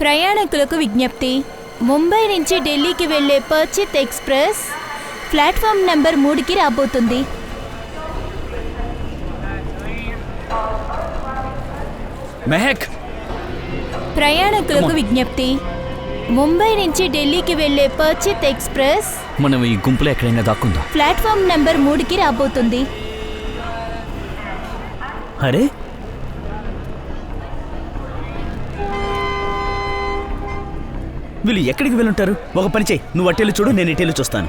ప్రయాణికులకు విజ్ఞప్తి. ముంబై నుంచి ఢిల్లీకి వెళ్లే పర్చిత్ ఎక్స్ప్రెస్ ప్లాట్ఫామ్ నెంబర్ 3కి రాబోతుంది. మెహక్, ప్రయాణికులకు విజ్ఞప్తి. ముంబై నుంచి ఢిల్లీకి వెళ్లే పర్చిత్ ఎక్స్ప్రెస్ మనం ఈ గుంపులో ఎక్కడైనా దాక్కుందాం. ప్లాట్ఫామ్ నెంబర్ 3కి రాబోతుంది. అరే వీళ్ళు ఎక్కడికి వెళ్ళుంటారు? ఒక పని చేయి, నువ్వు అట్టేళ్ళు చూడు, నేను ఇటేళ్ళు చూస్తాను.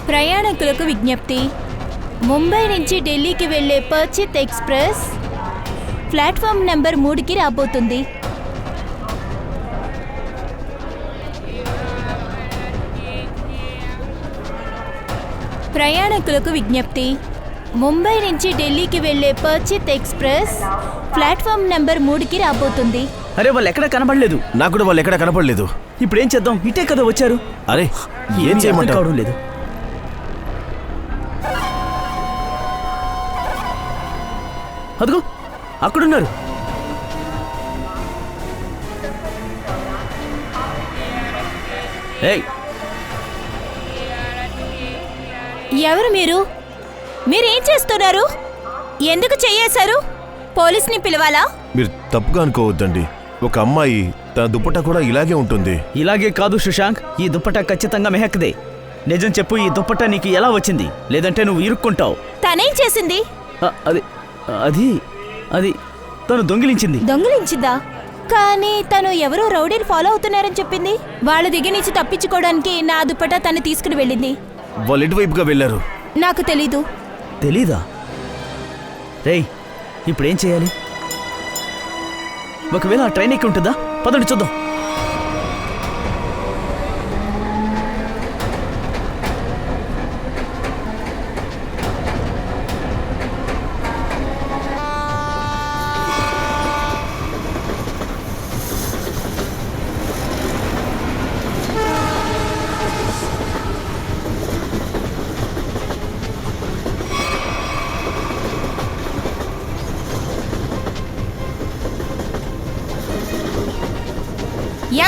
ప్రయాణికులకు విజ్ఞప్తి. ముంబై నుంచి ఢిల్లీకి వెళ్లే పర్చిత్ ఎక్స్ప్రెస్ ప్లాట్ఫామ్ నెంబర్ 3కి రాబోతుంది. ప్రయాణికులకు విజ్ఞప్తి. ముంబై నుంచి ఢిల్లీకి వెళ్లే పర్చిత్ ఎక్స్ప్రెస్ ప్లాట్ఫామ్ నెంబర్ 3కి రాబోతుంది. అరే వాళ్ళు ఎక్కడ కనబడలేదు. నాకు కూడా వాళ్ళు ఎక్కడ కనపడలేదు. ఇప్పుడు ఏం చేద్దాం? ఇటే కదా వచ్చారు. అరే ఏం ఏమీ చేయమంటావు? అర్థం కావడం లేదు. అదిగో అక్కడున్నారు. ఏయ్ ఎవరు మీరు? మీరేం చేస్తున్నారు? ఎందుకు చెయ్యేశారు? పోలీస్ని పిలవాలా? మీరు తప్పుగా అనుకోవద్దండి. ఒక అమ్మాయి తన దుప్పట కూడా ఇలాగే ఉంటుంది. ఇలాగే కాదు శశాంక్, ఈ దుప్పటా ఖచ్చితంగా మెహక్దే. నిజం చెప్పు, ఈ దుప్పటా నీకు ఎలా వచ్చింది? లేదంటే నువ్వు ఇరుక్కుంటావు. తనేం చేసింది? అది అది అది తను దొంగిలించింది. దొంగిలించిందా? కానీ తను ఎవరో రౌడీని ఫాలో అవుతున్నారని చెప్పింది. వాళ్ళ దగ్గర నుంచి తప్పించుకోవడానికి నా దుప్పటా తను తీసుకుని వెళ్ళింది. వాళ్ళు ఎటువైపుగా వెళ్ళారు? నాకు తెలీదు. తెలీదా? రేయ్ ఇప్పుడేం చేయాలి? ఒకవేళ ఆ ట్రైన్ ఎక్కి ఉంటుందా? పదండి చూద్దాం.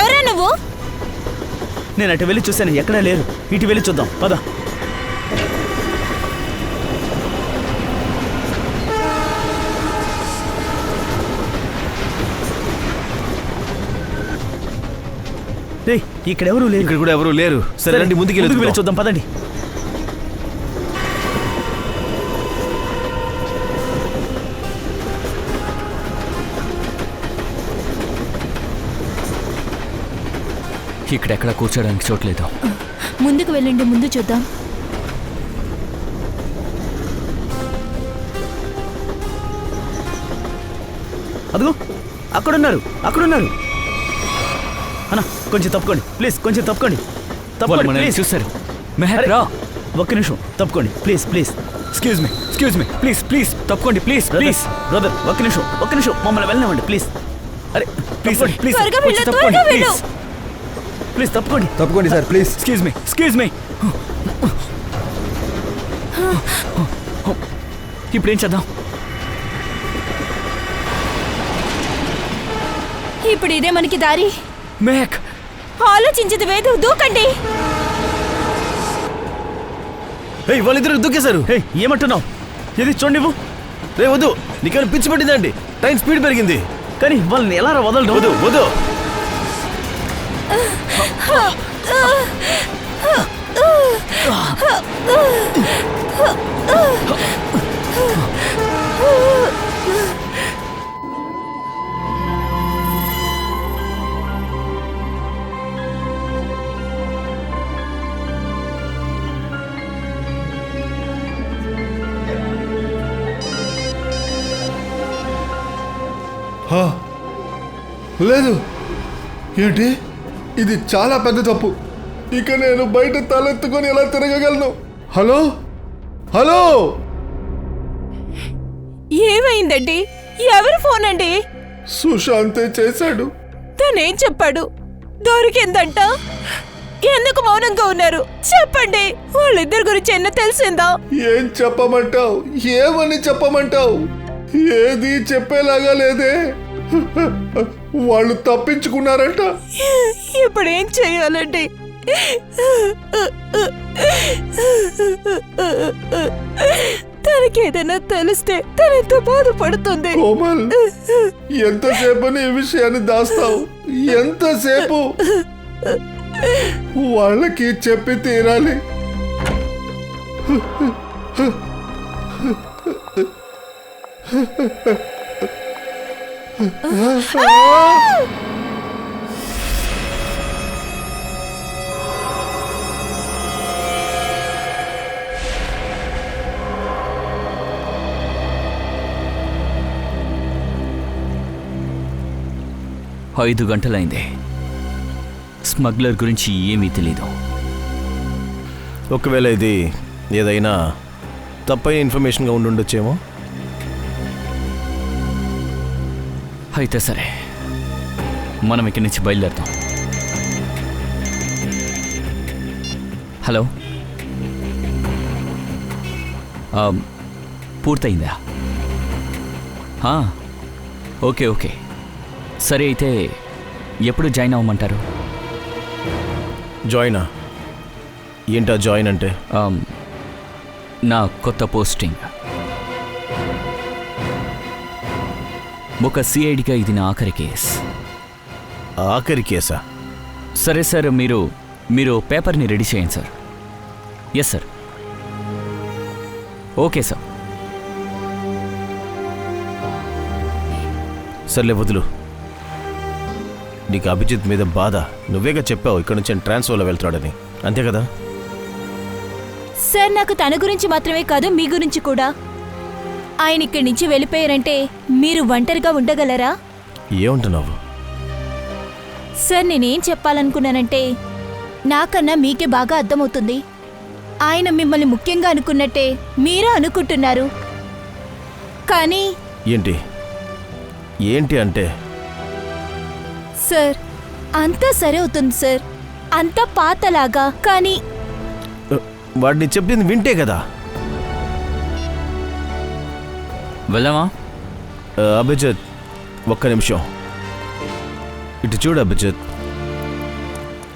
ఎవరా నువ్వు? నేను అటు వెళ్ళి చూశాను, ఎక్కడా లేరు. ఇటు వెళ్ళి చూద్దాం, పద. రేయ్ ఇక్కడెవరూ లేరు. ఇక్కడ కూడా ఎవరు లేరు. సరే రండి, ముందుకు వెళ్ళి చూద్దాం, పదండి. ఇక్కడెక్కడ కూర్చోడానికి చోట్లేదు. ముందుకు వెళ్ళండి, ముందు చూద్దాం. అదిగో అక్కడున్నారు, అక్కడున్నారు. అన్న కొంచెం తప్పుకోండి ప్లీజ్, కొంచెం తప్పుకోండి. వాళ్ళు మనల్ని చూశారు. మెహక్ రా, ఒక్క నిమిషం తప్పుకోండి please please. Excuse me please please తప్పుకోండి ప్లీజ్ ప్లీజ్. బ్రదర్ ఒక్క నిమిషం మమ్మల్ని వెళ్ళనివ్వండి ప్లీజ్. అరే ప్లీజ్ ప్లీజ్ త్వరగా వెళ్ళు, తప్పుకోండి త్వరగా వెళ్ళు. ప్లీజ్ తప్పుకోండి. తప్పుకోండి సార్ ప్లీజ్. ఎక్స్క్యూజ్ మీ ఇప్పుడేం చేద్దాం? ఇప్పుడు ఇదే మనకి దారి. మెహక్ ఆలోచించదు వేదు, దూకండి. వాళ్ళిద్దరు దూకేశారు. ఏమంటున్నావు? ఏది చూడండి నువ్వు. రే వద్దు, నీకేమైనా పిచ్చి పట్టిందండి? ట్రైన్ స్పీడ్ పెరిగింది. కానీ వాళ్ళని ఎలా వదలడం? వద్దు వద్దు. లేదు, ఏంటి ఇది? చాలా పెద్ద తప్పు. ఇక నేను బయట తలెత్తుకొని ఎలా తిరగగలను? హలో హలో, ఏమైందండి? ఎవరు ఫోన్ అండి? సుశాంతే చేశాడు. తనేం చెప్పాడు? దొరికిందంట. ఎందుకు మౌనంగా ఉన్నారు? చెప్పండి. వాళ్ళిద్దరి గురించి ఎన్నో తెలిసిందా? ఏం చెప్పమంటావు? ఏమని చెప్పమంటావు? ఏది చెప్పేలాగా లేదే. వాళ్ళు తప్పించుకున్నారంట. ఇప్పుడు ఏం చేయాలండి? తనకి ఏదైనా తెలిస్తే తనెంతో బాధపడుతుంది. కోమల్, ఎంతసేపు నీ విషయాన్ని దాస్తావు? ఎంతసేపు? వాళ్ళకి చెప్పి తీరాలి. ఐదు గంటలైంది. స్మగ్లర్ గురించి ఏమీ తెలీదు. ఒకవేళ ఇది ఏదైనా తప్పైన ఇన్ఫర్మేషన్గా ఉండుండొచ్చేమో. అయితే సరే, మనం ఇక్కడి నుంచి బయలుదేరుతాం. హలో, పూర్తయిందా? ఓకే ఓకే, సరే. అయితే ఎప్పుడు జాయిన్ అవ్వమంటారు? జాయినా? ఏంటా జాయిన్ అంటే? నా కొత్త పోస్టింగ్. ఒక సిఐడిగా ఇది నా ఆఖరి కేస్. ఆఖరి కేసా? సరే సార్, మీరు పేపర్ని రెడీ చేయండి sir. Yes sir. Okay sir. సర్లే వదులు. నీకు అభిజిత్ మీద బాధ. నువ్వేగా చెప్పావు ఇక్కడ నుంచి ట్రాన్స్ఫర్లో వెళ్తాడని, అంతే కదా? సార్, నాకు తన గురించి మాత్రమే కాదు, మీ గురించి కూడా. ఆయన ఇక్కడి నుంచి వెళ్ళిపోయారంటే మీరు ఒంటరిగా ఉండగలరా? ఏమంటున్నావు? సార్, నేనేం చెప్పాలనుకున్నానంటే నాకన్నా మీకే బాగా అర్థమవుతుంది. ఆయన మిమ్మల్ని ముఖ్యంగా అనుకున్నట్టే మీరు అనుకుంటున్నారు. కానీ ఏంటి అంటే? సార్, అంతా సరే అవుతుంది సార్, అంతా పాతలాగా. కానీ వాడిని చెప్పింది వింటే కదా. వెళ్దామా? అభిజిత్, ఒక్క నిమిషం ఇటు చూడు. అభిజిత్,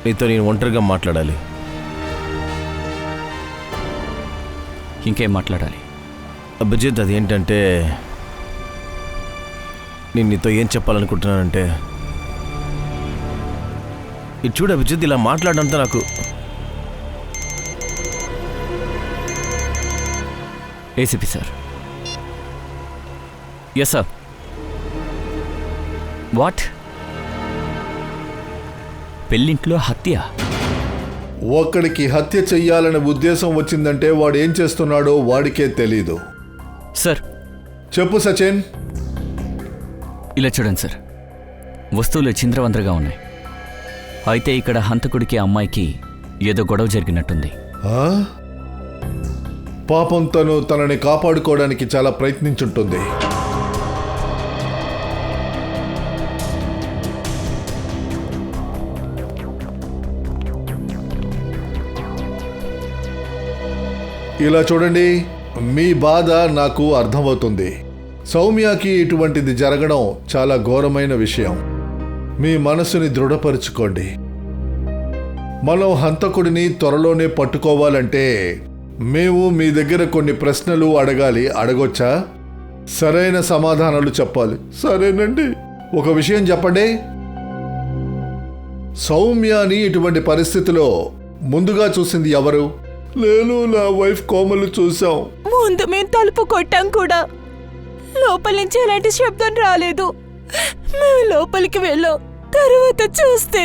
నీతో నేను ఒంటరిగా మాట్లాడాలి. ఇంకేం మాట్లాడాలి? అభిజిత్, అదేంటంటే నేను నీతో ఏం చెప్పాలనుకుంటున్నానంటే, ఇటు చూడు అభిజిత్, ఇలా మాట్లాడడంతో నాకు ACP sir. Yes sir. What? పెళ్ళింట్లో హత్య? ఒక్కడికి హత్య చెయ్యాలనే ఉద్దేశం వచ్చిందంటే వాడు ఏం చేస్తున్నాడో వాడికే తెలీదు. సార్, చెప్పు సచిన్. ఇలా చూడండి సార్, వస్తువులు చింద్రవందరగా ఉన్నాయి. అయితే ఇక్కడ హంతకుడికి అమ్మాయికి ఏదో గొడవ జరిగినట్టుంది. పాపం తనని కాపాడుకోవడానికి చాలా ప్రయత్నించుంటుంది. ఇలా చూడండి, మీ బాధ నాకు అర్థమవుతుంది. సౌమ్యకి ఇటువంటిది జరగడం చాలా ఘోరమైన విషయం. మీ మనసుని దృఢపరుచుకోండి. మనం హంతకుడిని త్వరలోనే పట్టుకోవాలంటే మేము మీ దగ్గర కొన్ని ప్రశ్నలు అడగొచ్చా? సరైన సమాధానాలు చెప్పాలి. సరేనండి. ఒక విషయం చెప్పండి, సౌమ్యని ఇటువంటి పరిస్థితిలో ముందుగా చూసింది ఎవరు? నేను నా వైఫ్ కోమలు చూసాం. ముందు మేము తలుపు కొట్టాం కూడా, లోపల నుంచి ఎలాంటి శబ్దం రాలేదు. మేము లోపలికి వెళ్ళాం. తర్వాత చూస్తే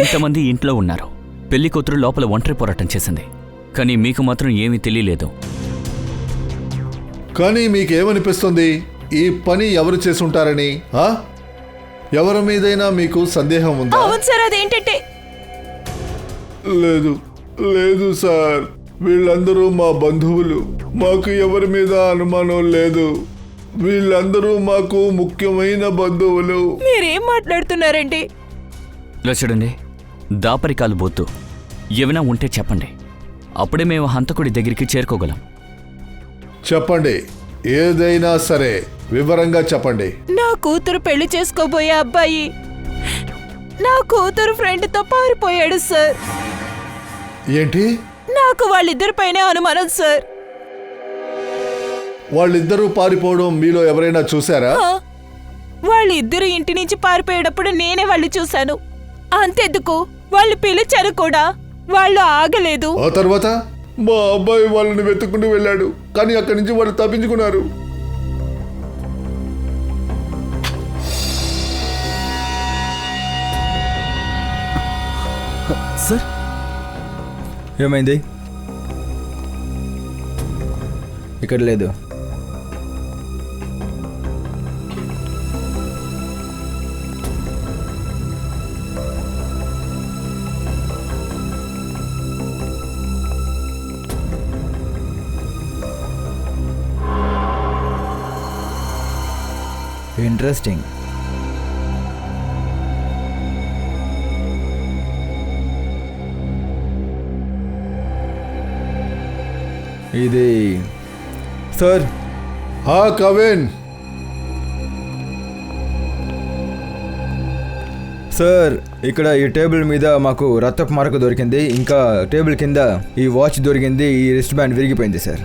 ఇంతమంది ఇంట్లో ఉన్నారు. పెళ్లి కూతురు లోపల ఒంటరి పోరాటం చేసింది, కానీ మీకు మాత్రం ఏమీ తెలియలేదు. కానీ మీకేమనిపిస్తుంది? ఈ పని ఎవరు చేసుంటారని? ఎవరి మీదైనా మీకు సందేహం ఉందా? అవును సార్. అదేంటంటే లేదు సార్, వీళ్ళందరూ మా బంధువులు. మాకు ఎవరి మీద అనుమానం లేదు. వీళ్ళందరూ మాకు ముఖ్యమైన బంధువులు. మీరేం మాట్లాడుతున్నారండి? ఇలా చూడండి, దాపరికాలు బొద్దు. ఏమైనా ఉంటే చెప్పండి, అప్పుడే మేము హంతకుడి దగ్గరికి చేరుకోగలం. చెప్పండి, ఏదైనా సరే వివరంగా చెప్పండి. నా కూతురు పెళ్లి చేసుకోబోయే అబ్బాయి నా కూతురు ఫ్రెండ్తో పారిపోయాడు సార్. ఏంటి? నాకు వాళ్ళిద్దరిపైనే అనుమానం సార్. వాళ్ళిద్దరూ పారిపోవడం మీలో ఎవరైనా చూసారా? వాళ్ళిద్దరు ఇంటి నుంచి పారిపోయేటప్పుడు నేనే వాళ్ళు చూశాను. అంతెందుకు వాళ్ళు పిలిచారు కూడా, వాళ్ళు ఆగలేదు. ఆ తర్వాత మా అబ్బాయి వాళ్ళని వెతుక్కుంటూ వెళ్ళాడు, కానీ అక్కడి నుంచి వాళ్ళు తప్పించుకున్నారు. సార్ ఏమైంది? ఇక్కడ లేదు. ఇంట్రెస్టింగ్. ఇది సార్. కవిన్, సార్ ఇక్కడ ఈ టేబుల్ మీద మాకు రక్తపు మరక దొరికింది, ఇంకా టేబుల్ కింద ఈ వాచ్ దొరికింది, ఈ రిస్ట్ బ్యాండ్ విరిగిపోయింది సార్.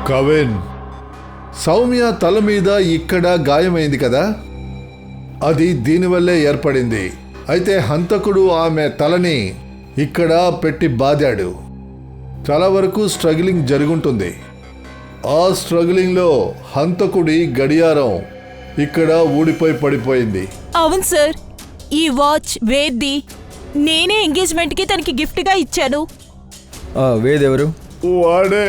కవిన్, సౌమ్య తల మీద ఇక్కడ గాయమైంది కదా, అది దీనివల్లే ఏర్పడింది. అయితే హంతకుడు ఆమె తలని ఇక్కడ పెట్టి బాదాడు. చాలా వరకు స్ట్రగ్లింగ్ జరుగుంటుంది. ఆ స్ట్రగ్లింగ్లో హంతకుడి గడియారం ఇక్కడ ఊడిపోయి పడిపోయింది. అవును సార్, ఈ వాచ్ వేద్ది. నేనే ఎంగేజ్మెంట్కి తనకి గిఫ్ట్గా ఇచ్చాను. వేదెవరు? వాడే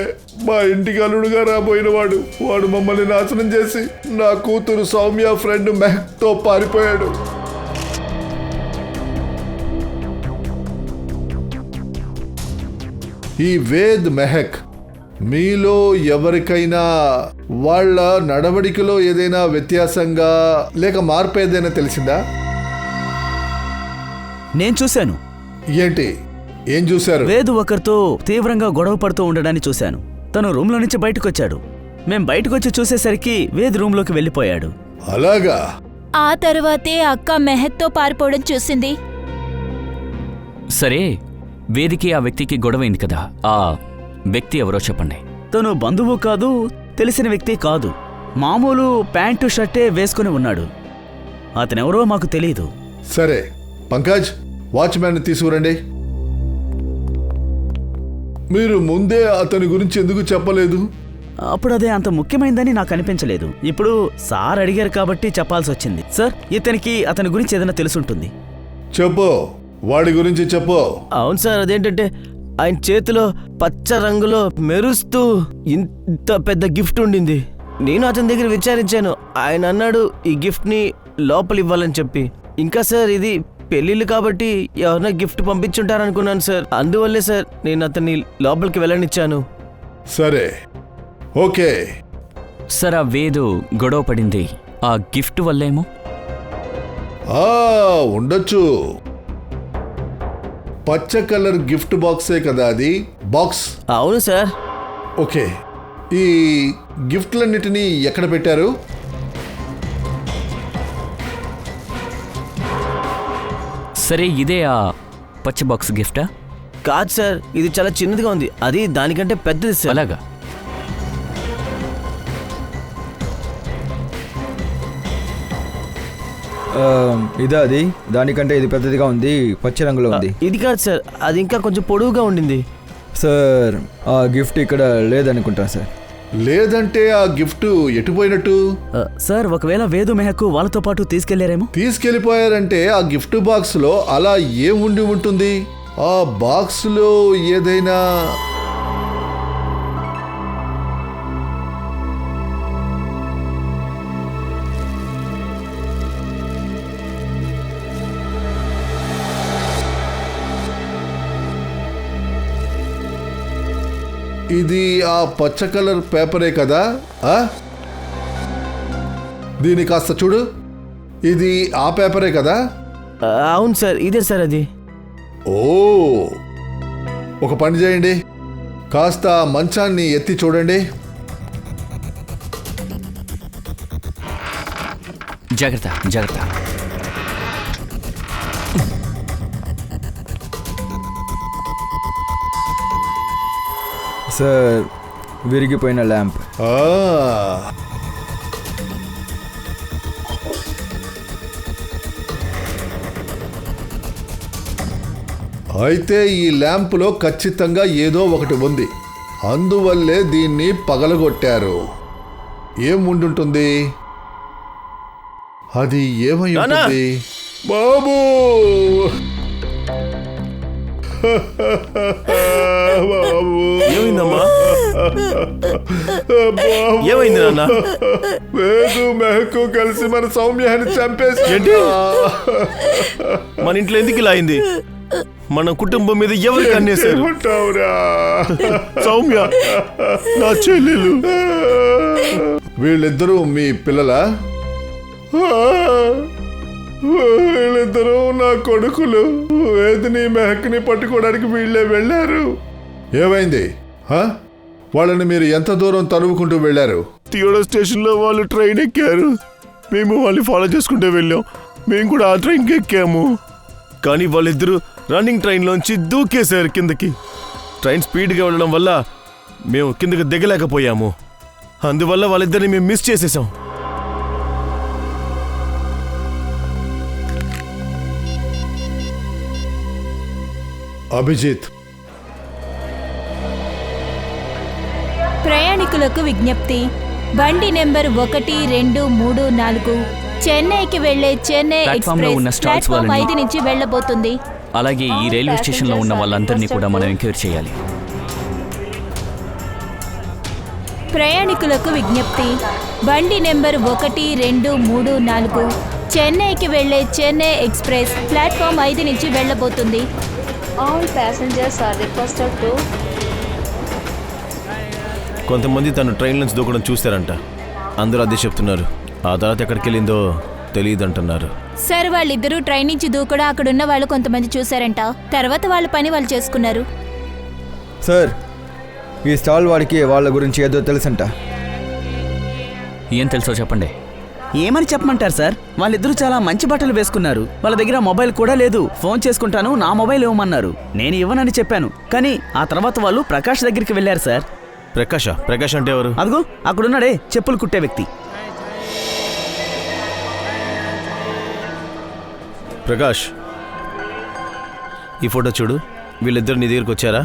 మా ఇంటికి అల్లుడుగా రాబోయినవాడు. వాడు మమ్మల్ని నాశనం చేసి నా కూతురు సౌమ్య ఫ్రెండ్ మెహక్తో పారిపోయాడు. ఈ వేద్ మెహక్ మీలో ఎవరికైనా వాళ్ళ నడవడికలో ఏదైనా వ్యత్యాసంగా లేక మార్పు ఏదైనా తెలిసిందా? నేను చూశాను. ఏంటి? ఏం చూశారు? వేదు ఒకరితో తీవ్రంగా గొడవ పడుతూ ఉండడాన్ని చూశాను. తను రూమ్లో నుంచి బయటకొచ్చాడు. మేం బయటకొచ్చి చూసేసరికి వేద్ రూమ్లోకి వెళ్ళిపోయాడు. అలాగా? ఆ తర్వాతే అక్క మెహక్తో పారిపోవడం చూసింది. సరే, వేదికి ఆ వ్యక్తికి గొడవైంది కదా, ఆ వ్యక్తి ఎవరో చెప్పండి. తను బంధువు కాదు, తెలిసిన వ్యక్తి కాదు. మామూలు ప్యాంటు షర్టే వేసుకుని ఉన్నాడు. అతనెవరో మాకు తెలీదు. సరే పంకజ్, వాచ్మ్యాన్ తీసుకురండి. మీరు ముందే అతని గురించి ఎందుకు చెప్పలేదు? అప్పుడు అదే అంత ముఖ్యమైందని నాకు అనిపించలేదు. ఇప్పుడు సార్ అడిగారు కాబట్టి చెప్పాల్సి వచ్చింది. సార్, ఇతనికి అతని గురించి ఏదైనా తెలుసుంటుంది. చెప్పు, వాడి గురించి చెప్పు. అవును సార్, అదేంటంటే ఆయన చేతిలో పచ్చ రంగులో మెరుస్తూ ఇంత పెద్ద గిఫ్ట్ ఉండింది. నేను అతని దగ్గర విచారించాను. ఆయన అన్నాడు ఈ గిఫ్ట్ని లోపల ఇవ్వాలని చెప్పి. ఇంకా సార్, ఇది పెళ్ళిళ్ళు కాబట్టి ఎవరైనా గిఫ్ట్ పంపించుంటారనుకున్నాను సార్. అందువల్లే సార్ నేను అతన్ని లోపలికి వెళ్ళనిచ్చాను. సరే, ఓకే. సార్, ఆ వేదు గొడవ పడింది ఆ గిఫ్ట్ వల్లేమో. ఉండొచ్చు. పచ్చ కలర్ గిఫ్ట్ బాక్సే కదా అది? బాక్స్. అవును సార్. ఓకే, ఈ గిఫ్ట్లన్నిటినీ ఎక్కడ పెట్టారు? సరే, ఇదే ఆ పచ్చ బాక్స్ గిఫ్టా? కాదు సార్, ఇది చాలా చిన్నదిగా ఉంది. అది దానికంటే పెద్దది సార్. అలాగా? ఇదా అది? దానికంటే ఇది పెద్దదిగా ఉంది, పచ్చ రంగులో ఉంది. ఇది కాదు సార్, అది ఇంకా కొంచెం పొడవుగా ఉండింది. సార్, ఆ గిఫ్ట్ ఇక్కడ లేదనుకుంటాను సార్. లేదంటే ఆ గిఫ్ట్ ఎటుపోయినట్టు? సార్, ఒకవేళ వేదు మెహక్ వాళ్ళతో పాటు తీసుకెళ్లారేమో. తీసుకెళ్ళిపోయారంటే ఆ గిఫ్ట్ బాక్స్లో అలా ఏం ఉండి ఉంటుంది? ఆ బాక్స్లో ఏదైనా ఇది ఆ పచ్చ కలర్ పేపరే కదా? దీని కాస్త చూడు, ఇది ఆ పేపరే కదా? అవును సార్, ఇదే సార్ అది. ఓ, ఒక పని చేయండి, కాస్త మంచాన్ని ఎత్తి చూడండి. జాగ్రత్త జాగ్రత్త. సార్, విరిగిపోయిన ల్యాంప్. ఆ, అయితే ఈ ల్యాంపులో ఖచ్చితంగా ఏదో ఒకటి ఉంది, అందువల్లే దీన్ని పగలగొట్టారు. ఏం ఉండుంటుంది? అది ఏమై ఉంటుంది? బాబు బాబు, ఏమైందమ్మా? బాబు, ఏమైంది నాన్న? వేదు మెహకు కలిసి మన సౌమ్యాన్ని చంపేసి. ఏంటి? మన ఇంట్లో ఎందుకు ఇలా అయింది? మన కుటుంబం మీద ఎవరు కన్నేశారు? ఉంటావురా సౌమ్య, నా చెల్లెలు. వీళ్ళిద్దరూ మీ పిల్లలా? వీళ్ళిద్దరూ నా కొడుకులు. వేదిని మెహక్ని పట్టుకోవడానికి వీళ్ళే వెళ్ళారు. ఏమైంది? వాళ్ళని మీరు ఎంత దూరం తరువుకుంటూ వెళ్ళారు? తియోడా స్టేషన్లో వాళ్ళు ట్రైన్ ఎక్కారు. మేము వాళ్ళని ఫాలో చేసుకుంటూ వెళ్ళాం. మేము కూడా ఆ ట్రైన్కి ఎక్కాము. కానీ వాళ్ళిద్దరూ రన్నింగ్ ట్రైన్లోంచి దూకేశారు కిందకి. ట్రైన్ స్పీడ్గా వెళ్ళడం వల్ల మేము కిందకి దిగలేకపోయాము. అందువల్ల వాళ్ళిద్దరిని మేము మిస్ చేసేసాం. అభిజిత్, ప్రయాణికులకు విజ్ఞప్తి. బండి నెంబర్ 1, 2, 3, 4 చెన్నైకి వెళ్లే చెన్నై ప్లాట్ఫామ్ లో ఉన్న ఎక్స్ప్రెస్ స్టాల్స్ ప్లాట్ఫామ్ వాళ్ళని 5 నుంచి వెళ్లబోతుంది. అలాగే ఈ రైల్వే స్టేషన్లో ఉన్న వాళ్ళందరినీ కూడా మనం ఎంక్వైరీ చేయాలి. ప్రయాణికులకు విజ్ఞప్తి. బండి నెంబర్ 1, 2, 3, 4 చెన్నైకి వెళ్లే చెన్నై ఎక్స్ప్రెస్ ప్లాట్ఫామ్ 5 నుంచి వెళ్లబోతుంది. All passengers are requested to. కొంతమంది తను ట్రైన్ నుంచి దూకడం చూశారంట. అందరూ అదే చెప్తున్నారు. ఆ తర్వాత ఎక్కడికి వెళ్ళిందో తెలియదు అంటున్నారు. సార్, వాళ్ళిద్దరూ ట్రైన్ నుంచి దూకడం అక్కడున్న వాళ్ళు కొంతమంది చూశారంట. తర్వాత వాళ్ళ పని వాళ్ళు చేసుకున్నారు. సార్, ఈ స్టాల్ వాడికి వాళ్ళ గురించి ఏదో తెలుసంట. ఏం తెలుసో చెప్పండి. ఏమని చెప్పమంటారు సార్? వాళ్ళిద్దరూ చాలా మంచి బట్టలు వేసుకున్నారు. వాళ్ళ దగ్గర మొబైల్ కూడా లేదు. ఫోన్ చేసుకుంటాను, నా మొబైల్ ఇవ్వమన్నారు. నేను ఇవ్వనని చెప్పాను. కానీ ఆ తర్వాత వాళ్ళు ప్రకాష్ దగ్గరికి వెళ్ళారు సార్. ప్రకాష్ అంటే ఎవరు? అదిగో అక్కడున్నాడే, చెప్పులు కుట్టే వ్యక్తి. ప్రకాష్, ఈ ఫోటో చూడు. వీళ్ళిద్దరు నీ దగ్గరికి వచ్చారా?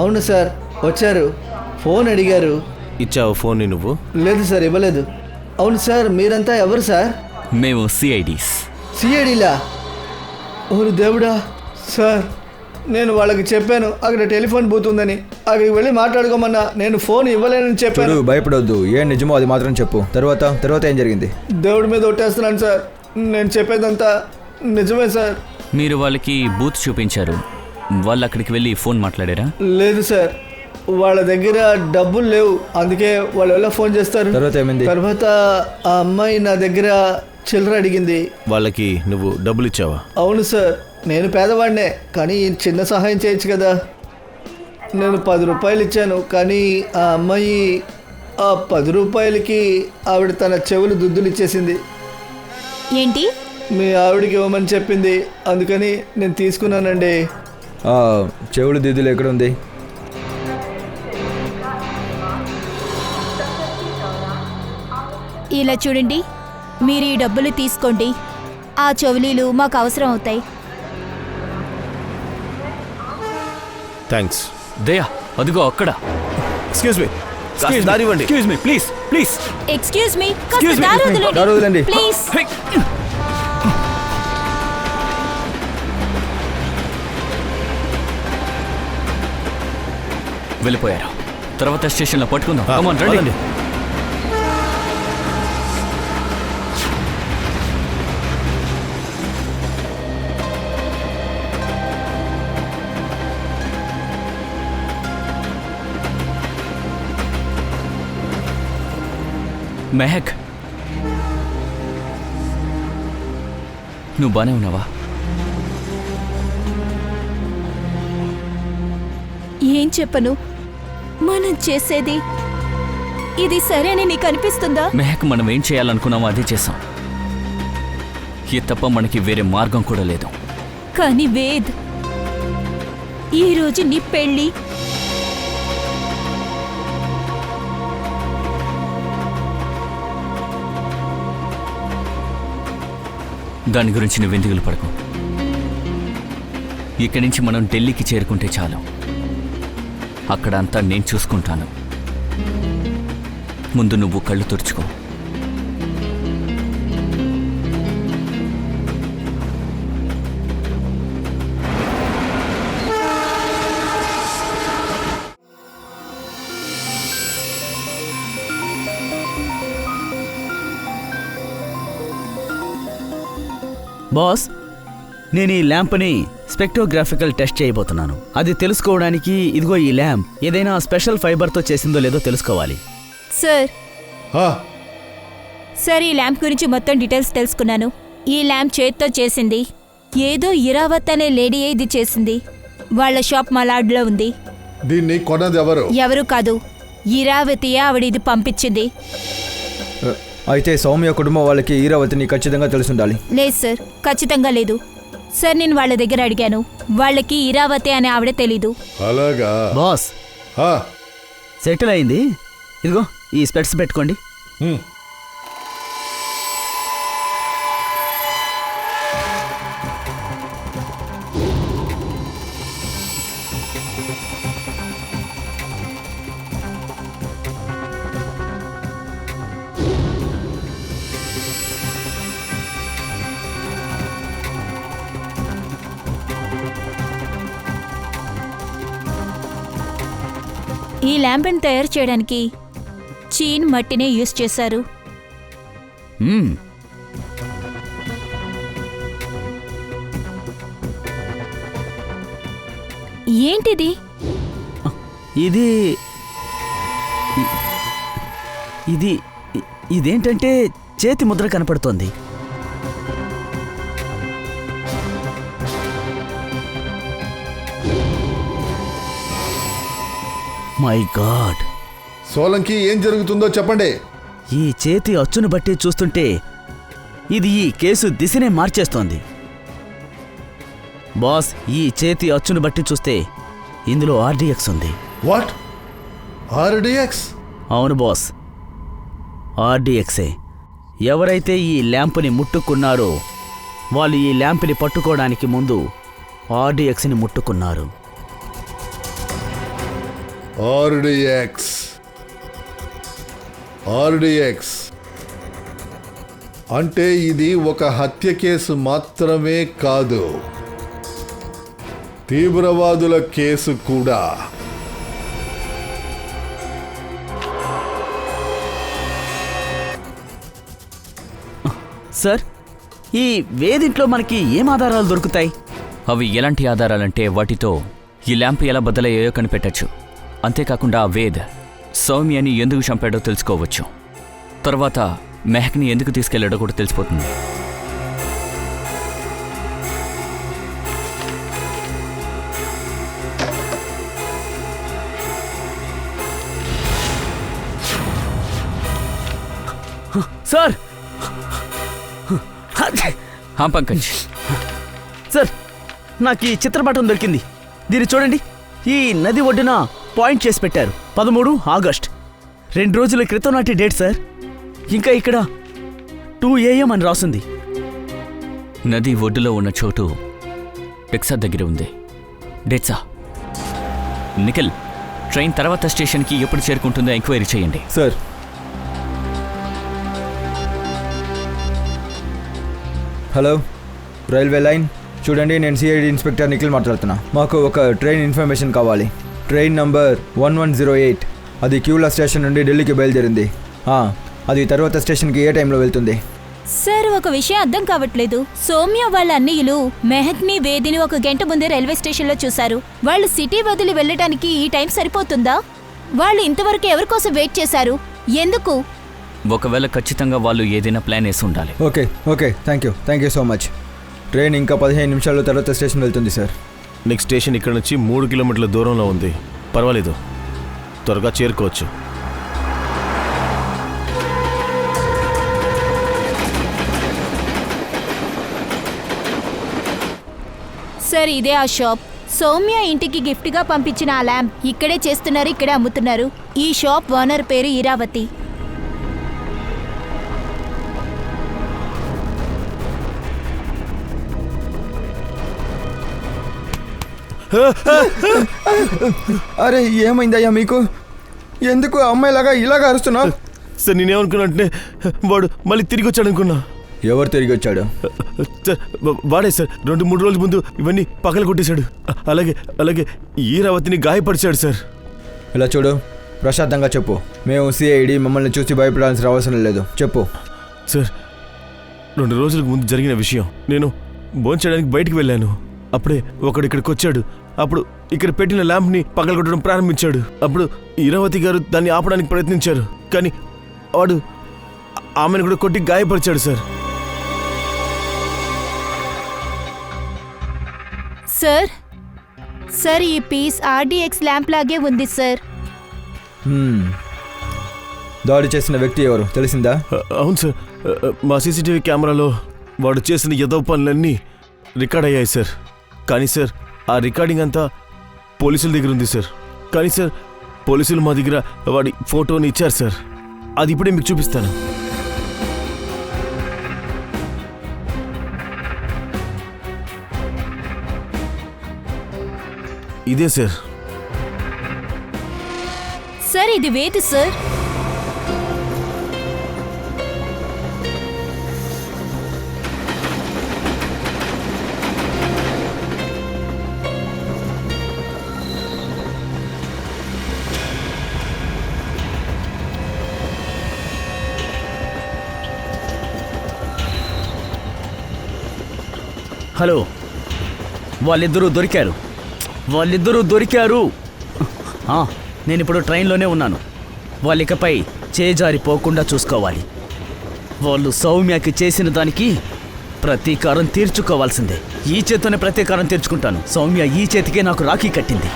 అవును సార్, వచ్చారు. ఫోన్ అడిగారు. ఇచ్చావు ఫోన్ని నువ్వు? లేదు సార్, ఇవ్వలేదు. అవును సార్, మీరంతా ఎవరు సార్? మేము సిఐడీస్. సిఐడిలా? ఓరు దేవుడా. సార్, నేను వాళ్ళకి చెప్పాను అక్కడ టెలిఫోన్ బూత్ ఉందని. అక్కడికి వెళ్ళి మాట్లాడుకోమన్నా. నేను ఫోన్ ఇవ్వలేనని చెప్పాను. భయపడొద్దు, ఏం నిజమో అది మాత్రం చెప్పు. తర్వాత ఏం జరిగింది? దేవుడి మీద ఒట్టేస్తున్నాను సార్, నేను చెప్పేదంతా నిజమే సార్. మీరు వాళ్ళకి బూత్ చూపించారు. వాళ్ళు అక్కడికి వెళ్ళి ఫోన్ మాట్లాడారా? లేదు సార్, వాళ్ళ దగ్గర డబ్బులు లేవు. అందుకే వాళ్ళు ఎలా ఫోన్ చేస్తారు? తర్వాత ఏమైంది? తర్వాత ఆ అమ్మాయి నా దగ్గర చిల్లర అడిగింది. వాళ్ళకి నువ్వు డబ్బులు ఇచ్చావా? అవును సార్, నేను పేదవాడినే. కానీ చిన్న సహాయం చేయొచ్చు కదా. నేను 10 రూపాయలు ఇచ్చాను. కానీ ఆ అమ్మాయి ఆ 10 రూపాయలకి ఆవిడ తన చెవులు దుద్దులు ఇచ్చేసింది. ఏంటి? మీ ఆవిడకి ఇవ్వమని చెప్పింది, అందుకని నేను తీసుకున్నానండి. చెవులు దిద్దులు ఎక్కడ ఉంది? ఇలా చూడండి, మీరు ఈ డబ్బులు తీసుకోండి. ఆ చెవులీలు మాకు అవసరం అవుతాయి. థ్యాంక్స్. దయా, అదిగో అక్కడ. ఎక్స్క్యూజ్ మీ, దారి ఇవ్వండి. Excuse me, please please. Excuse me, Excuse me. దారి వదలండి. ప్లీజ్. వెళ్ళిపోయారు. తర్వాత స్టేషన్లో పట్టుకుందాం. Come on, రండి. మెహక్, నువ్వు బానే ఉన్నావా? ఏం చెప్పను? మనం చేసేది ఇది సరే అని నీకు అనిపిస్తుందా? మెహక్ మనం ఏం చేయాలనుకున్నామో అదే చేసాం. ఇది తప్ప మనకి వేరే మార్గం కూడా లేదు. కానీ వేద్, ఈరోజు నీ పెళ్ళి. దాని గురించి నువ్వు దిగులు పడకు. ఇక్కడి నుంచి మనం ఢిల్లీకి చేరుకుంటే చాలు. అక్కడ అంతా నేను చూసుకుంటాను. ముందు నువ్వు కళ్ళు తుడుచుకో. బాస్, నేను ఈ ల్యాంప్ని స్పెక్ట్రోగ్రాఫికల్ టెస్ట్ చేయబోతున్నాను. అది తెలుసుకోవడానికి ఇదిగో ఈ ల్యాంప్ ఏదైనా స్పెషల్ ఫైబర్తో చేసిందో లేదో తెలుసుకోవాలి. సార్ ఆ, సార్, ఈ ల్యాంప్ గురించి మొత్తం డీటెయిల్స్ తెలుసుకున్నాను. ఈ ల్యాంప్ చేత్తో చేసింది. ఏదో ఇరావత్ అనే లేడీయే ఇది చేసింది. వాళ్ళ షాప్ మలాడ్లో ఉంది. దీన్ని కొన్నది ఎవరు? ఎవరు కాదు, ఇరావతియే ఆవిడ ఇది పంపించింది. అయితే సౌమ్య కుటుంబం వాళ్ళకి ఈరావతిని ఖచ్చితంగా తెలుసుండాలి. లేదు సార్, ఖచ్చితంగా లేదు సార్. నేను వాళ్ళ దగ్గర అడిగాను. వాళ్ళకి ఇరావతి అనే ఆవిడ తెలీదు. అలాగా? బాస్, ఆ, సెటిల్ అయింది. ఇదిగో ఈ స్పెట్స్ పెట్టుకోండి. ఉమ్. ఈ ల్యాంప్ని తయారు చేయడానికి చీన్ మట్టినే యూజ్ చేశారు. మ్మ్. ఏంటిది? ఇది ఇది ఇదేంటంటే చేతి ముద్ర కనపడుతోంది. మై గాడ్, సోలంకి ఏం జరుగుతుందో చెప్పండి. ఈ చేతి అచ్చును బట్టి చూస్తుంటే ఇది ఈ కేసు దిశనే మార్చేస్తోంది. బాస్, ఈ చేతి అచ్చును బట్టి చూస్తే ఇందులో ఆర్డిఎక్స్ ఉంది. వాట్? ఆర్డిఎక్స్? అవును బాస్, ఆర్డిఎక్సే. ఎవరైతే ఈ ల్యాంపుని ముట్టుకున్నారో వాళ్ళు ఈ ల్యాంపుని పట్టుకోవడానికి ముందు ఆర్డిఎక్స్ని ముట్టుకున్నారు. ఆర్డిఎక్స్, ఆర్డిఎక్స్ అంటే ఇది ఒక హత్య కేసు మాత్రమే కాదు, తీవ్రవాదుల కేసు కూడా. సార్, ఈ వేదింట్లో మనకి ఏం ఆధారాలు దొరుకుతాయి? అవి ఎలాంటి ఆధారాలంటే వాటితో ఈ ల్యాంప్ ఎలా బద్దలయ్యాయో కనిపెట్టచ్చు. అంతేకాకుండా ఆ వేద్ సౌమ్యని ఎందుకు చంపాడో తెలుసుకోవచ్చు. తర్వాత మెహక్ని ఎందుకు తీసుకెళ్లాడో కూడా తెలిసిపోతుంది. సార్, హా పంకజ్, సార్, నాకు ఈ చిత్రపటం దొరికింది. దీన్ని చూడండి. ఈ నది ఒడ్డున పాయింట్ చేసి పెట్టారు. 13 ఆగస్ట్, 2 రోజుల క్రితం నాటి డేట్ సార్. ఇంకా ఇక్కడ 2 AM అని రాసుంది. నది ఒడ్డులో ఉన్న చోటు టెక్సాస్ దగ్గర ఉంది. డేట్సా. నిఖిల్, ట్రైన్ తర్వాత స్టేషన్కి ఎప్పుడు చేరుకుంటుందో ఎంక్వైరీ చేయండి. సార్, హలో రైల్వే లైన్, చూడండి, నేను సిఐడి ఇన్స్పెక్టర్ నిఖిల్ మాట్లాడుతున్నా. మాకు ఒక ట్రైన్ ఇన్ఫర్మేషన్ కావాలి. ట్రైన్ నంబర్ 1108 అది క్యూలా స్టేషన్ నుండి ఢిల్లీకి బయలుదేరింది. అది తర్వాత స్టేషన్కి ఏ టైంలో వెళ్తుంది? సార్, ఒక విషయం అర్థం కావట్లేదు. సౌమ్య వాళ్ళ అన్నయ్యలు మెహక్ని, వేదిని 1 గంట ముందే రైల్వే స్టేషన్లో చూశారు. వాళ్ళు సిటీ వదిలి వెళ్ళటానికి ఈ టైం సరిపోతుందా? వాళ్ళు ఇంతవరకు ఎవరి కోసం వెయిట్ చేశారు? ఎందుకు? ఒకవేళ ఖచ్చితంగా వాళ్ళు ఏదైనా ప్లాన్ వేసి ఉండాలి. Okay, thank you so much. Train ఇంకా 15 నిమిషాల తర్వాత స్టేషన్ వెళ్తుంది సార్. నెక్స్ట్ స్టేషన్ ఇక్కడ నుంచి 3 కిలోమీటర్ల దూరంలో ఉంది. పర్వాలేదు, త్వరగా చేరుకోవచ్చు. సార్, ఇదే ఆ షాప్. సౌమ్య ఇంటికి గిఫ్ట్గా పంపించిన ఆ ల్యాంప్ ఇక్కడే చేస్తున్నారు, ఇక్కడే అమ్ముతున్నారు. ఈ షాప్ ఓనర్ పేరు ఇరావతి. అరే ఏమైందయ్యా మీకు? ఎందుకు అమ్మాయిలాగా ఇలాగా అరుస్తున్నావు? సార్ నేనేమనుకున్నా అంటే వాడు మళ్ళీ తిరిగి వచ్చాడు అనుకున్నా. ఎవరు తిరిగి వచ్చాడు? సార్ వాడే సార్ 2-3 రోజుల ముందు ఇవన్నీ పగల కొట్టేశాడు. అలాగే అలాగే ఈరావతిని గాయపరిచాడు సార్. ఇలా చూడు, ప్రశాంతంగా చెప్పు. మేము సిఐడి, మమ్మల్ని చూసి భయపడాల్సిన అవసరం లేదు, చెప్పు. సార్ 2 రోజులకు ముందు జరిగిన విషయం. నేను భోంచేయడానికి బయటికి వెళ్ళాను. అప్పుడే ఒకడు ఇక్కడికి వచ్చాడు. అప్పుడు ఇక్కడ పెట్టిన ల్యాంప్ని పగలగొట్టడం ప్రారంభించాడు. అప్పుడు ఈరావతి గారు దాన్ని ఆపడానికి ప్రయత్నించారు, కానీ వాడు ఆమెను కూడా కొట్టి గాయపరిచాడు సార్. సార్ సార్, ఈ పీస్ RDX ల్యాంప్ లాగే ఉంది సార్. దాడి చేసిన వ్యక్తి ఎవరు తెలిసిందా? అవును సార్, మా CCTV కెమెరాలో వాడు చేసిన ఏదో పనులన్నీ రికార్డ్ అయ్యాయి సార్. కానీ సార్ ఆ రికార్డింగ్ అంతా పోలీసుల దగ్గర ఉంది సార్. కానీ సార్ పోలీసులు మా దగ్గర వాడి ఫోటోని ఇచ్చారు సార్. అది ఇప్పుడే మీకు చూపిస్తాను. ఇదే సార్. సార్, ఇది వేదు సార్. హలో, వాళ్ళిద్దరూ దొరికారు. నేను ఇప్పుడు ట్రైన్లోనే ఉన్నాను. వాళ్ళు ఇకపై చేజారిపోకుండా చూసుకోవాలి. వాళ్ళు సౌమ్యకి చేసిన దానికి ప్రతీకారం తీర్చుకోవాల్సిందే. ఈ చేత్తోనే ప్రతీకారం తీర్చుకుంటాను. సౌమ్య ఈ చేతికే నాకు రాఖీ కట్టింది.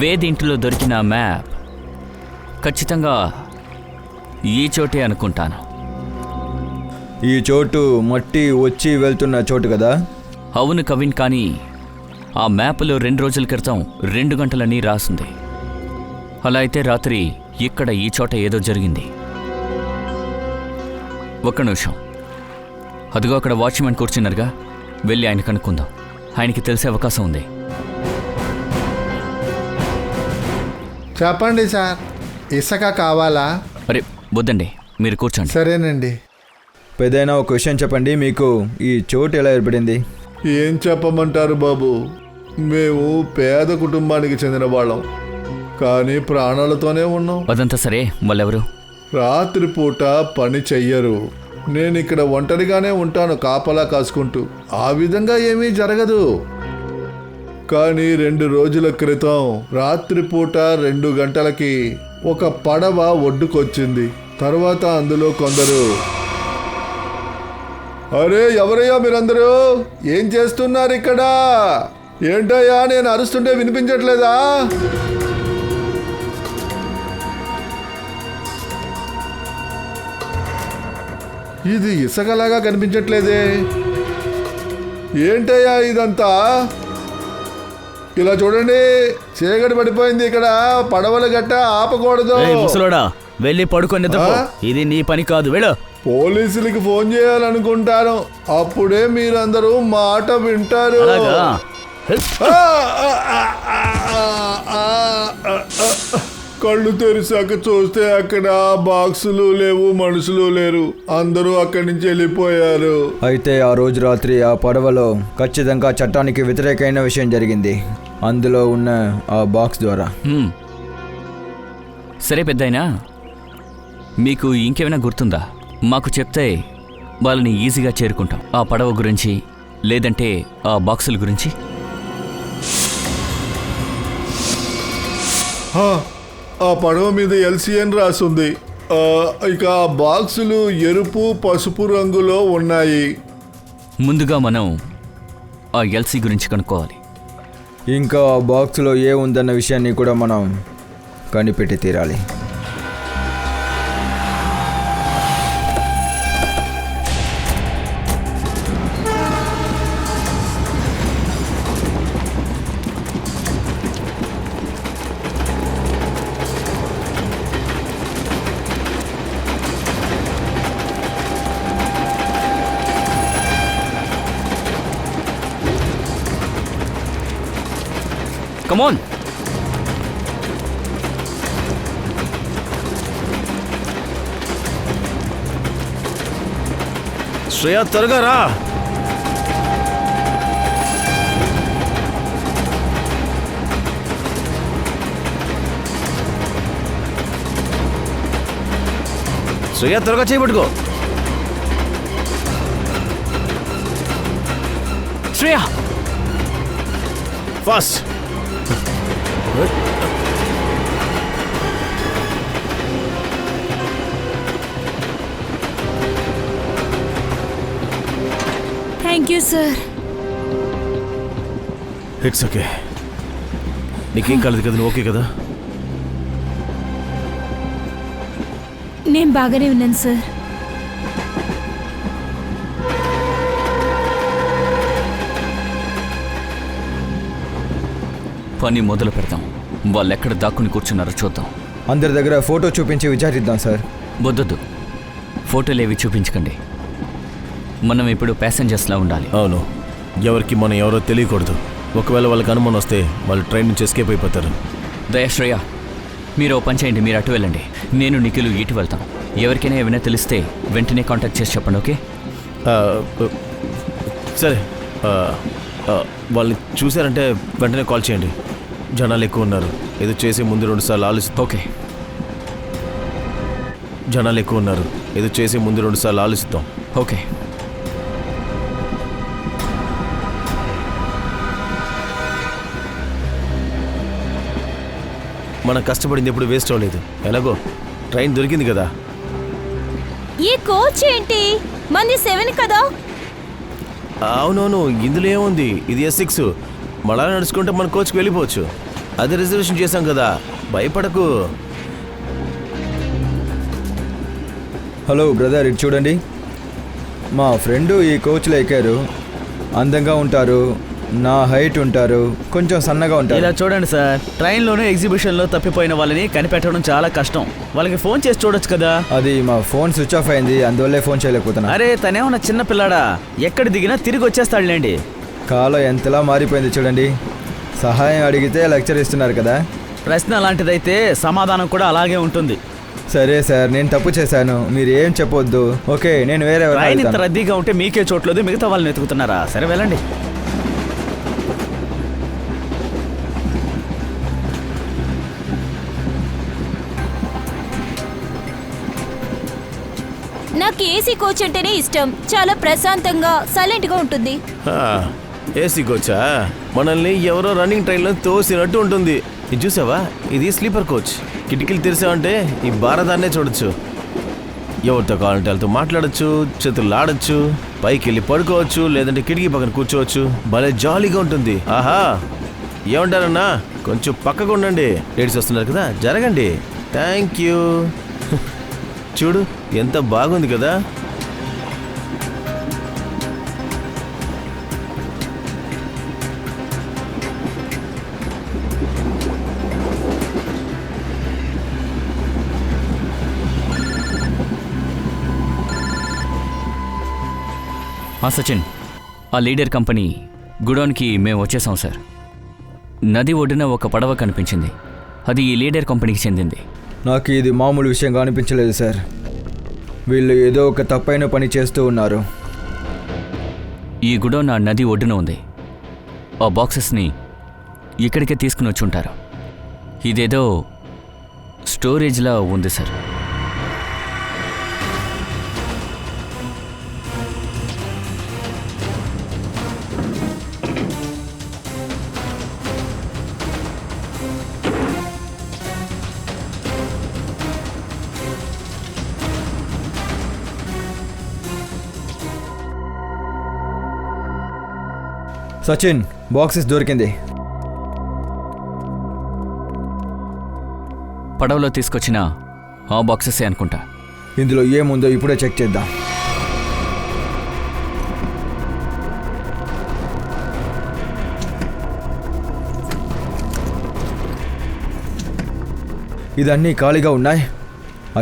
వేద్ ఇంటిలో దొరికిన మ్యాప్ ఖచ్చితంగా ఈ చోటే అనుకుంటాను. ఈ చోటు మట్టి వచ్చి వెళ్తున్న చోటు కదా? అవును కవిన్, కానీ ఆ మ్యాప్లో 2 రోజుల క్రితం 2 గంటలని రాసుంది. అలా అయితే రాత్రి ఇక్కడ ఈ చోట ఏదో జరిగింది. ఒక్క నిమిషం. అదిగో అక్కడ వాచ్మెన్ కూర్చున్నారుగా, వెళ్ళి ఆయన కనుక్కుందాం. ఆయనకి తెలిసే అవకాశం ఉంది. చెప్పండి సార్, ఇసుక కావాలా? అరే వద్దండి, మీరు కూర్చోండి. సరేనండి. పెద్దయినా ఒక విషయం చెప్పండి, మీకు ఈ చోటు ఎలా ఏర్పడింది? ఏం చెప్పమంటారు బాబు, మేము పేద కుటుంబానికి చెందిన వాళ్ళం, కానీ ప్రాణాలతోనే ఉన్నాం. అదంతా సరే, వాళ్ళెవరు? రాత్రిపూట పని చెయ్యరు. నేను ఇక్కడ ఒంటరిగానే ఉంటాను, కాపలా కాసుకుంటూ. ఆ విధంగా ఏమీ జరగదు. కానీ 2 రోజుల క్రితం రాత్రిపూట 2 గంటలకి ఒక పడవ ఒడ్డుకొచ్చింది. తర్వాత అందులో కొందరు, అరే ఎవరయ్యా మీరందరూ, ఏం చేస్తున్నారు ఇక్కడ? ఏంటయ్యా నేను అరుస్తుంటే వినిపించట్లేదా? ఇది ఇసుకలాగా కనిపించట్లేదే, ఏంటయ్యా ఇదంతా? ఇలా చూడండి, చీకటి పడిపోయింది. ఇక్కడ పడవలు గట్ట ఆపకూడదు. ముసలోడా, వెళ్ళి పడుకొని ఇది నీ పని కాదు, వెళ్ళు. పోలీసులకి ఫోన్ చేయాలనుకుంటాను, అప్పుడే మీరందరూ మాట వింటారు. కళ్ళు తెరిసాక చూస్తే అక్కడ బాక్సులు లేవు, మనుషులు లేరు. అందరూ అక్కడి నుంచి వెళ్ళిపోయారు. అయితే ఆ రోజు రాత్రి ఆ పడవలో ఖచ్చితంగా చట్టానికి వ్యతిరేకమైన విషయం జరిగింది, అందులో ఉన్న ఆ బాక్స్ ద్వారా. సరే పెద్దయినా, మీకు ఇంకేమైనా గుర్తుందా? మాకు చెప్తే వాళ్ళని ఈజీగా చేరుకుంటాం. ఆ పడవ గురించి, లేదంటే ఆ బాక్సుల గురించి. ఆ పడవ మీద LCN రాసుంది. ఇక బాక్సులు ఎరుపు పసుపు రంగులో ఉన్నాయి. ముందుగా మనం ఆ ఎల్సీ గురించి కనుక్కోవాలి. ఇంకా ఆ బాక్స్లో ఏ ఉందన్న విషయాన్ని కూడా మనం కనిపెట్టి తీరాలి. కమోన్. శ్రేయ త్వరగా రా. శ్రేయ త్వరగా చేయబట్టుకో. Shreya fast. Thank you sir. It's okay. నీకేం కాలేదు కదా, నువ్వు ఓకే కదా? నేను బాగానే ఉన్నాను సార్. పని మొదలు పెడతాం. వాళ్ళు ఎక్కడ దాక్కుని కూర్చున్నారో చూద్దాం. అందరి దగ్గర ఫోటో చూపించి విచారిద్దాం సార్. వద్దొద్దు, ఫోటోలు ఏవి చూపించకండి. మనం ఇప్పుడు ప్యాసింజర్స్లా ఉండాలి. అవును, ఎవరికి మనం ఎవరో తెలియకూడదు. ఒకవేళ వాళ్ళకి అనుమానం వస్తే వాళ్ళు ట్రైన్ నుంచి ఎస్కేప్ అయిపోతారు. దయాశ్రయ, మీరు ఓ పని చేయండి, మీరు అటు వెళ్ళండి, నేను నిఖిలు ఇటు వెళ్తాం. ఎవరికైనా ఏమైనా తెలిస్తే వెంటనే కాంటాక్ట్ చేసి చెప్పండి. ఓకే? సరే, వాళ్ళని చూశారంటే వెంటనే కాల్ చేయండి. జనాలు ఎక్కువ ఉన్నారు. ఏదో చేసే ముందు 2 సార్లు ఆలోచిస్తాం. ఓకే. జనాలు ఎక్కువ ఉన్నారు. ఏదో చేసే ముందు 2 సార్లు ఆలోచిస్తాం. ఓకే. మనం కష్టపడింది ఎప్పుడు వేస్ట్ అవ్వలేదు. ఎలాగో ట్రైన్ దొరికింది కదా. ఈ కోచ్ ఏంటి? మంది 7 కదా? అవునవును, ఇందులో ఏముంది? ఇది S6. మళ్ళా నడుచుకుంటే మన కోచ్కి వెళ్ళిపోవచ్చు. అది రిజర్వేషన్ చేశాం కదా, భయపడకు. హలో బ్రదర్, ఇటు చూడండి. మా ఫ్రెండు ఈ కోచ్లో ఎక్కారు. అందంగా ఉంటారు, నా హైట్ ఉంటారు, కొంచెం సన్నగా ఉంటారు. ఇలా చూడండి సార్, ట్రైన్లోనే ఎగ్జిబిషన్లో తప్పిపోయిన వాళ్ళని కనిపెట్టడం చాలా కష్టం. వాళ్ళకి ఫోన్ చేసి చూడొచ్చు కదా. అది మా ఫోన్ స్విచ్ ఆఫ్ అయింది, అందువల్లే ఫోన్ చేయలేకపోతున్నా. అరే, తనేమన్నా చిన్న పిల్లాడా? ఎక్కడ దిగినా తిరిగి వచ్చేస్తాడులేండి. కాలం ఎంతలా మారిపోయింది చూడండి. సహాయం అడిగితే లెక్చర్ ఇస్తున్నారు కదా. ప్రశ్న అలాంటిదైతే సమాధానం కూడా అలాగే ఉంటుంది. సరే సార్, నేను తప్పు చేశాను, మీరు ఏం చెప్పొద్దు. ఓకే, నేను వేరే ట్రైన్ ఇంత రద్దీగా ఉంటే మీకే చోట్లేదు, మిగతా వాళ్ళని వెతుకుతున్నారా? సరే వెళ్ళండి. నాకు ఏసీ కోచ్ అంటేనే ఇష్టం. చాలా ప్రశాంతంగా, సైలెంట్ గా ఉంటుంది. ఏసీ కోచా? మనల్ని ఎవరో రన్నింగ్ ట్రైన్లో తోసినట్టు ఉంటుంది. ఇది చూసావా? ఇది స్లీపర్ కోచ్. కిటికీలు తెరిసామంటే ఈ భారతాన్నే చూడొచ్చు. ఎవరితో కావాలంటే వాళ్ళతో మాట్లాడచ్చు, చేతులు ఆడచ్చు, పైకి వెళ్ళి పడుకోవచ్చు, లేదంటే కిటికీ పక్కన కూర్చోవచ్చు. భలే జాలీగా ఉంటుంది. ఆహా, ఏమంటారన్నా? కొంచెం పక్కకు ఉండండి. లేడీస్ వస్తున్నారు కదా, జరగండి. Thank you. చూడు ఎంత బాగుంది కదా. సచిన్, ఆ లీడర్ కంపెనీ గుడౌన్కి మేము వచ్చేసాం సార్. నది ఒడ్డున ఒక పడవ కనిపించింది. అది ఈ లీడర్ కంపెనీకి చెందింది. నాకు ఇది మామూలు విషయంగా అనిపించలేదు సార్. వీళ్ళు ఏదో ఒక తప్పైన పని చేస్తూ ఉన్నారు. ఈ గుడౌన్ ఆ నది ఒడ్డున ఉంది. ఆ బాక్సెస్ని ఇక్కడికే తీసుకుని వచ్చి ఉంటారు. ఇదేదో స్టోరేజ్లా ఉంది సార్. సచిన్, బాక్సెస్ దొరికింది. పడవలో తీసుకొచ్చిన ఆ బాక్సెసే అనుకుంటా. ఇందులో ఏముందో ఇప్పుడే చెక్ చేద్దాం. ఇదన్నీ ఖాళీగా ఉన్నాయి.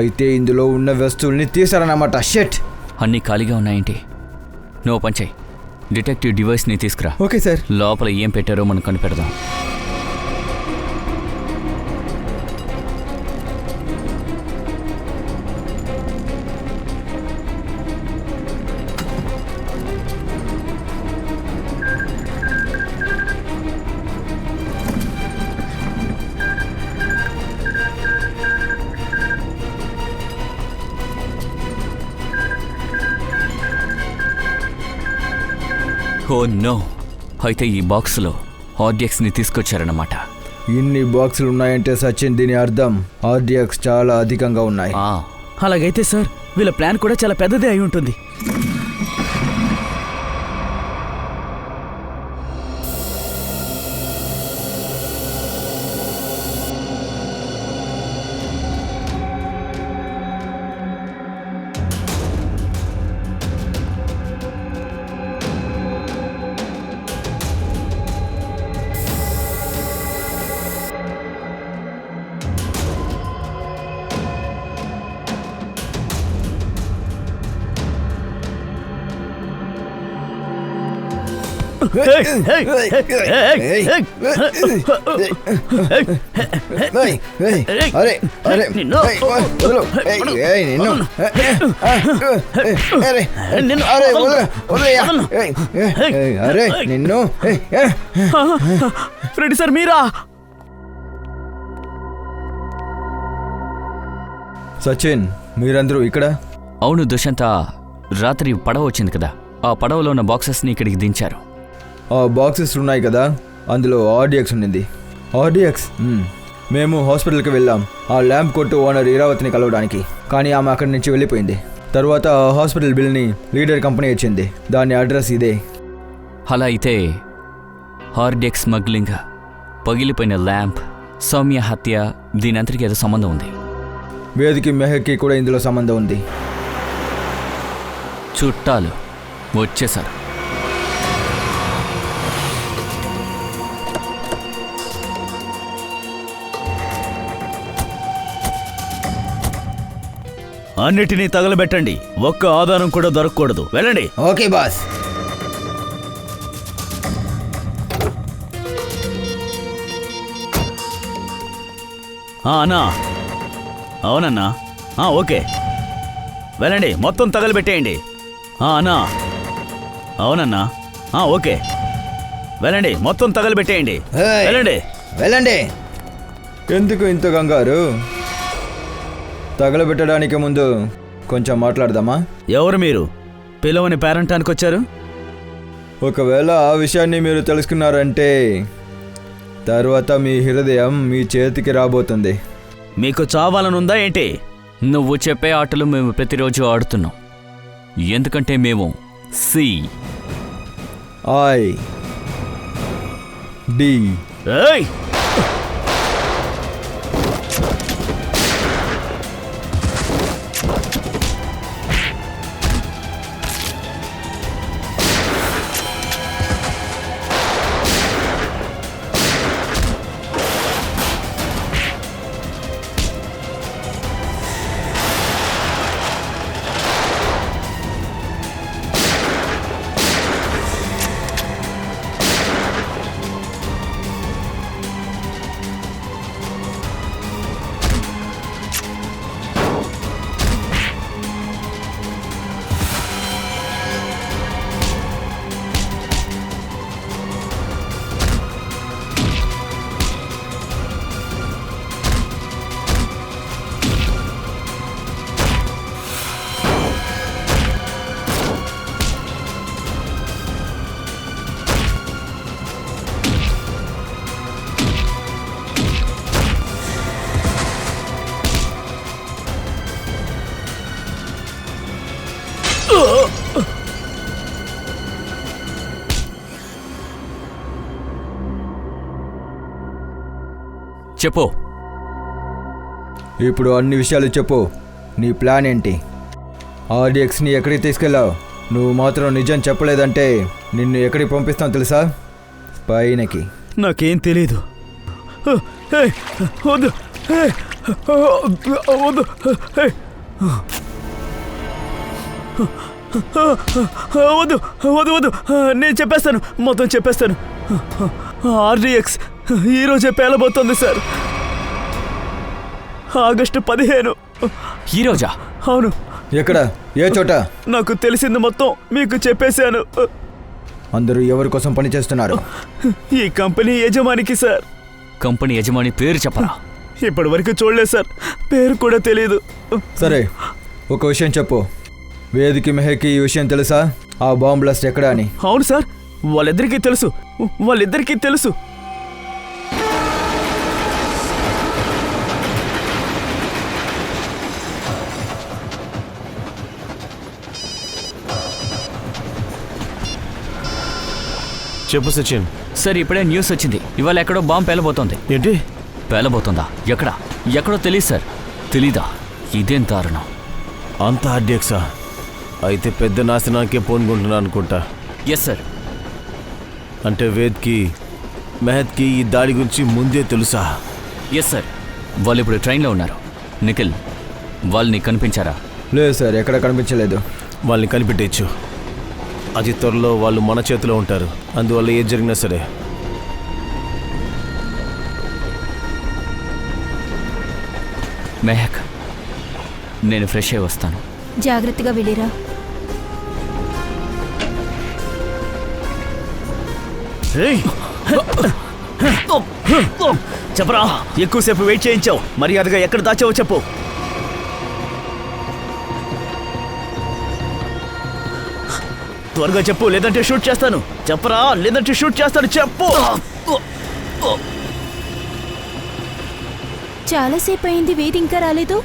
అయితే ఇందులో ఉన్న వస్తువుల్ని తీసారన్నమాట. షెట్. అన్నీ ఖాళీగా ఉన్నాయేంటి? నువ్వు పంచాయి డిటెక్టివ్ డివైస్ని తీసుకురా. Okay sir. లోపల ఏం పెట్టారో మనం కనిపెడదాం. ఓ నో, అయితే ఈ బాక్స్లో ఆర్డిఎక్స్ని తీసుకొచ్చారన్నమాట. ఇన్ని బాక్సులు ఉన్నాయంటే సచిన్, దీని అర్థం ఆర్డిఎక్స్ చాలా అధికంగా ఉన్నాయి. అలాగైతే సార్ వీళ్ళ ప్లాన్ కూడా చాలా పెద్దదే అయి ఉంటుంది. ఫ్రెండ్ సార్ మీరా? సచిన్, మీరందరూ ఇక్కడ? అవును దుష్యంత, రాత్రి పడవ వచ్చింది కదా, ఆ పడవలో ఉన్న బాక్సెస్ని ఇక్కడికి దించారు. ఆ బాక్సెస్ ఉన్నాయి కదా, అందులో ఆర్డిఎక్స్ ఉండింది. ఆర్డిఎక్స్? మేము హాస్పిటల్కి వెళ్ళాం ఆ ల్యాంప్ కొట్టు ఓనర్ ఇరావతిని కలవడానికి. కానీ ఆమె అక్కడి నుంచి వెళ్ళిపోయింది. తర్వాత ఆ హాస్పిటల్ బిల్ని లీడర్ కంపెనీ ఇచ్చింది. దాని అడ్రస్ ఇదే. అలా అయితే ఆర్డిఎక్స్ స్మగ్లింగ్, పగిలిపోయిన ల్యాంప్, సౌమ్య హత్య, దీనంతటికి ఏదో సంబంధం ఉంది. వేదికి మెహక్కి కూడా ఇందులో సంబంధం ఉంది. చుట్టాలు వచ్చేశారు. అన్నిటినీ తగలబెట్టండి, ఒక్క ఆధారం కూడా దొరకకూడదు. వెళ్ళండి. Okay boss. అన్నా. అవునన్నా. ఓకే, వెళ్ళండి, మొత్తం తగలబెట్టేయండి. అన్నా. అవునన్నా. ఓకే, వెళ్ళండి, మొత్తం తగలబెట్టేయండి. వెళ్ళండి. వెళ్ళండి. ఎందుకు ఇంత కంగారు? తగలబెట్టడానికి ముందు కొంచెం మాట్లాడదామా? ఎవరు మీరు? పిలవని పేరంటానికి వచ్చారు? ఒకవేళ ఆ విషయాన్ని మీరు తెలుసుకున్నారంటే తర్వాత మీ హృదయం మీ చేతికి రాబోతుంది. మీకు చావాలనుందా ఏంటి? నువ్వు చెప్పే ఆటలు మేము ప్రతిరోజు ఆడుతున్నాం. ఎందుకంటే మేము CID. ఏయ్! చెప్పు. ఇప్పుడు అన్ని విషయాలు చెప్పు. నీ ప్లాన్ ఏంటి? ఆర్డిఎక్స్ని ఎక్కడికి తీసుకెళ్ళావు? నువ్వు మాత్రం నిజం చెప్పలేదంటే నిన్ను ఎక్కడికి పంపిస్తాను తెలుసా? పైనకి. నాకేం తెలీదు. వద్దు వద్దు. వద్దు వద్దు వద్దు. నేను చెప్పేస్తాను, మొత్తం చెప్పేస్తాను. ఆర్డిఎక్స్ ఈరోజే పేలబోతోంది సార్. ఆగస్టు 15. ఈరోజా? అవును. ఎక్కడ? ఏ చోట? నాకు తెలిసింది మొత్తం మీకు చెప్పేశాను. అందరూ ఎవరి కోసం పని చేస్తున్నారు? ఈ కంపెనీ యజమానికి సార్. కంపెనీ యజమాని పేరు చెప్పరా? ఇప్పటి వరకు చూడలేదు సార్, పేరు కూడా తెలియదు. సరే, ఒక విషయం చెప్పు. వేదికి మెహక్కి ఈ విషయం తెలుసా? ఆ బాంబ్ బ్లాస్ట్ ఎక్కడ అని? అవును సార్, వాళ్ళిద్దరికీ తెలుసు. చెప్పు సచిన్. సార్, ఇప్పుడే న్యూస్ వచ్చింది. ఇవాళ ఎక్కడో బాంబు పేలబోతోంది. ఏంటి? పేలబోతుందా? ఎక్కడో తెలీదు సార్. తెలీదా? ఇదేం దారుణం. అంత ఆర్డిఎక్సా? అయితే పెద్ద నాశనానికే పోనుకుంటున్నా అనుకుంటా. Yes sir. అంటే వేద్కి మెహత్కి ఈ దాడి గురించి ముందే తెలుసా? Yes sir. వాళ్ళు ఇప్పుడు ట్రైన్లో ఉన్నారు. నిఖిల్, వాళ్ళు నీకు కనిపించారా? లేదు సార్, ఎక్కడ కనిపించలేదు. వాళ్ళని కనిపెట్టేయచ్చు. అతి త్వరలో వాళ్ళు మన చేతిలో ఉంటారు. అందువల్ల ఏది జరిగినా సరే. మెహక్, నేను ఫ్రెష్ అయి వస్తాను. జాగ్రత్తగా వెళ్ళిరా. చెప్పరా, ఎక్కువసేపు వెయిట్ చేయించావు. మర్యాదగా ఎక్కడ దాచావో చెప్పు. త్వరగా చెప్పు, లేదంటే షూట్ చేస్తాను. చెప్పరా, లేదంటే షూట్ చేస్తాను. చెప్పు. చాలాసేపు అయింది, వేది ఇంకా రాలేదు.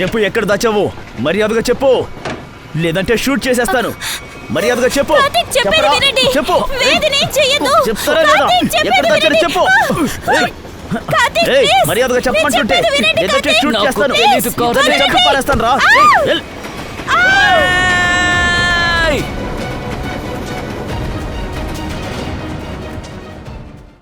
చెప్పు, ఎక్కడ దాచావు? మర్యాదగా చెప్పు, లేదంటే షూట్ చేసేస్తాను. మర్యాదగా చెప్పు. చెప్పరా, చెప్పు. చెప్తారా లేదా? ఎక్కడ దాచారు చెప్పు. మర్యాదగా చెప్పమంటుంటే లేదంటే షూట్ చేస్తాను. చంపి పారేస్తాను రా.